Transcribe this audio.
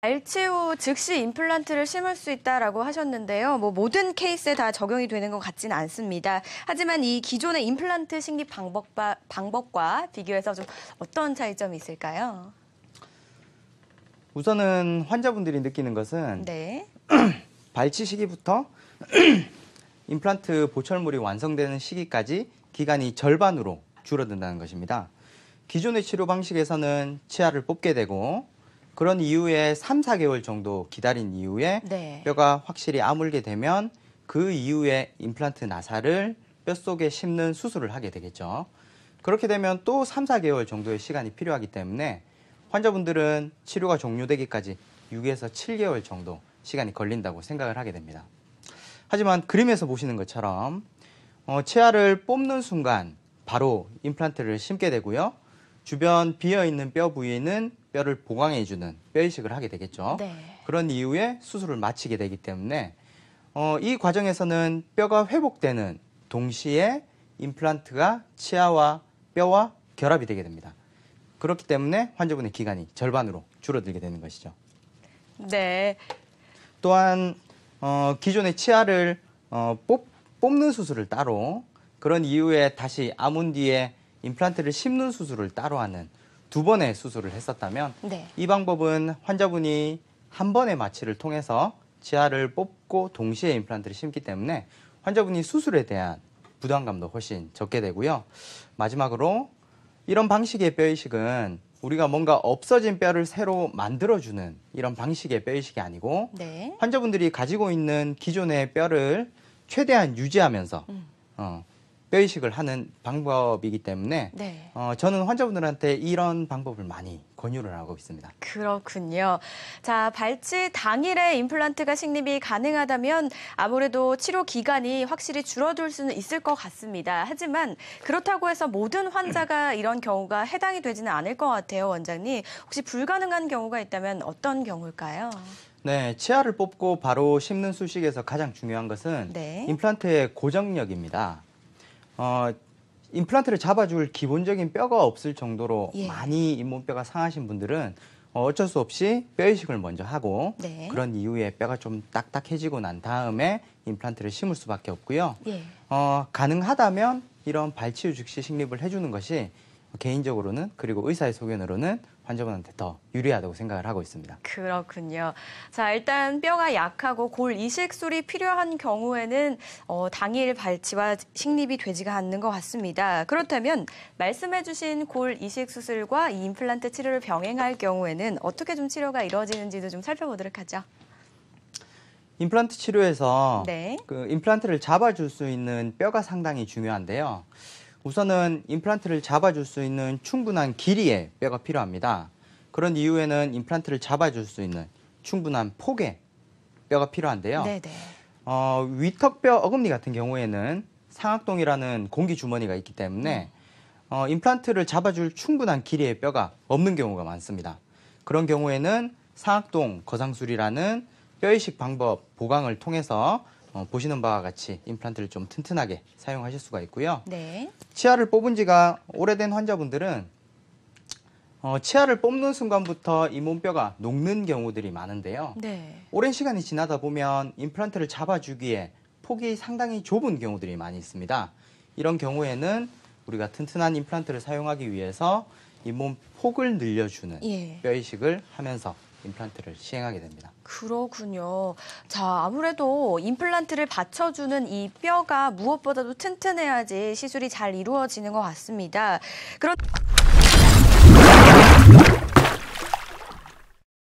발치 후 즉시 임플란트를 심을 수 있다라고 하셨는데요. 모든 케이스에 다 적용이 되는 것 같지는 않습니다. 하지만 이 기존의 임플란트 식립 방법과 비교해서 좀 어떤 차이점이 있을까요? 우선은 환자분들이 느끼는 것은 네. 발치 시기부터 임플란트 보철물이 완성되는 시기까지 기간이 절반으로 줄어든다는 것입니다. 기존의 치료 방식에서는 치아를 뽑게 되고 그런 이후에 3, 4개월 정도 기다린 이후에 네. 뼈가 확실히 아물게 되면 그 이후에 임플란트 나사를 뼛속에 심는 수술을 하게 되겠죠. 그렇게 되면 또 3, 4개월 정도의 시간이 필요하기 때문에 환자분들은 치료가 종료되기까지 6에서 7개월 정도 시간이 걸린다고 생각을 하게 됩니다. 하지만 그림에서 보시는 것처럼 치아를 뽑는 순간 바로 임플란트를 심게 되고요. 주변 비어있는 뼈 부위에는 뼈를 보강해주는 뼈이식을 하게 되겠죠. 네. 그런 이후에 수술을 마치게 되기 때문에 이 과정에서는 뼈가 회복되는 동시에 임플란트가 치아와 뼈와 결합이 되게 됩니다. 그렇기 때문에 환자분의 기간이 절반으로 줄어들게 되는 것이죠. 네. 또한 기존의 치아를 뽑는 수술을 따로, 그런 이후에 다시 아문 뒤에 임플란트를 심는 수술을 따로 하는 두 번의 수술을 했었다면 네. 이 방법은 환자분이 한 번의 마취를 통해서 치아를 뽑고 동시에 임플란트를 심기 때문에 환자분이 수술에 대한 부담감도 훨씬 적게 되고요. 마지막으로 이런 방식의 뼈이식은 우리가 뭔가 없어진 뼈를 새로 만들어주는 이런 방식의 뼈이식이 아니고 네. 환자분들이 가지고 있는 기존의 뼈를 최대한 유지하면서 뼈이식을 하는 방법이기 때문에 네. 저는 환자분들한테 이런 방법을 많이 권유를 하고 있습니다. 그렇군요. 자, 발치 당일에 임플란트가 식립이 가능하다면 아무래도 치료 기간이 확실히 줄어들 수는 있을 것 같습니다. 하지만 그렇다고 해서 모든 환자가 이런 경우가 해당이 되지는 않을 것 같아요, 원장님. 혹시 불가능한 경우가 있다면 어떤 경우일까요? 네, 치아를 뽑고 바로 심는 수식에서 가장 중요한 것은 네. 임플란트의 고정력입니다. 임플란트를 잡아줄 기본적인 뼈가 없을 정도로 예. 많이 잇몸뼈가 상하신 분들은 어쩔 수 없이 뼈이식을 먼저 하고 네. 그런 이후에 뼈가 좀 딱딱해지고 난 다음에 임플란트를 심을 수밖에 없고요. 예. 가능하다면 이런 발치 후 즉시 식립을 해주는 것이 개인적으로는, 그리고 의사의 소견으로는 환자분한테 더 유리하다고 생각을 하고 있습니다. 그렇군요. 자, 일단 뼈가 약하고 골 이식술이 필요한 경우에는 당일 발치와 식립이 되지가 않는 것 같습니다. 그렇다면 말씀해주신 골 이식 수술과 이 임플란트 치료를 병행할 경우에는 어떻게 좀 치료가 이루어지는지도 좀 살펴보도록 하죠. 임플란트 치료에서 네. 그 임플란트를 잡아줄 수 있는 뼈가 상당히 중요한데요. 우선은 임플란트를 잡아줄 수 있는 충분한 길이의 뼈가 필요합니다. 그런 이후에는 임플란트를 잡아줄 수 있는 충분한 폭의 뼈가 필요한데요. 네네. 위턱뼈 어금니 같은 경우에는 상악동이라는 공기 주머니가 있기 때문에 임플란트를 잡아줄 충분한 길이의 뼈가 없는 경우가 많습니다. 그런 경우에는 상악동 거상술이라는 뼈이식 방법 보강을 통해서 보시는 바와 같이 임플란트를 좀 튼튼하게 사용하실 수가 있고요. 네. 치아를 뽑은 지가 오래된 환자분들은 치아를 뽑는 순간부터 잇몸뼈가 녹는 경우들이 많은데요. 네. 오랜 시간이 지나다 보면 임플란트를 잡아주기에 폭이 상당히 좁은 경우들이 많이 있습니다. 이런 경우에는 우리가 튼튼한 임플란트를 사용하기 위해서 잇몸 폭을 늘려주는 예. 뼈이식을 하면서 임플란트를 시행하게 됩니다. 그렇군요. 자, 아무래도 임플란트를 받쳐주는 이 뼈가 무엇보다도 튼튼해야지 시술이 잘 이루어지는 것 같습니다.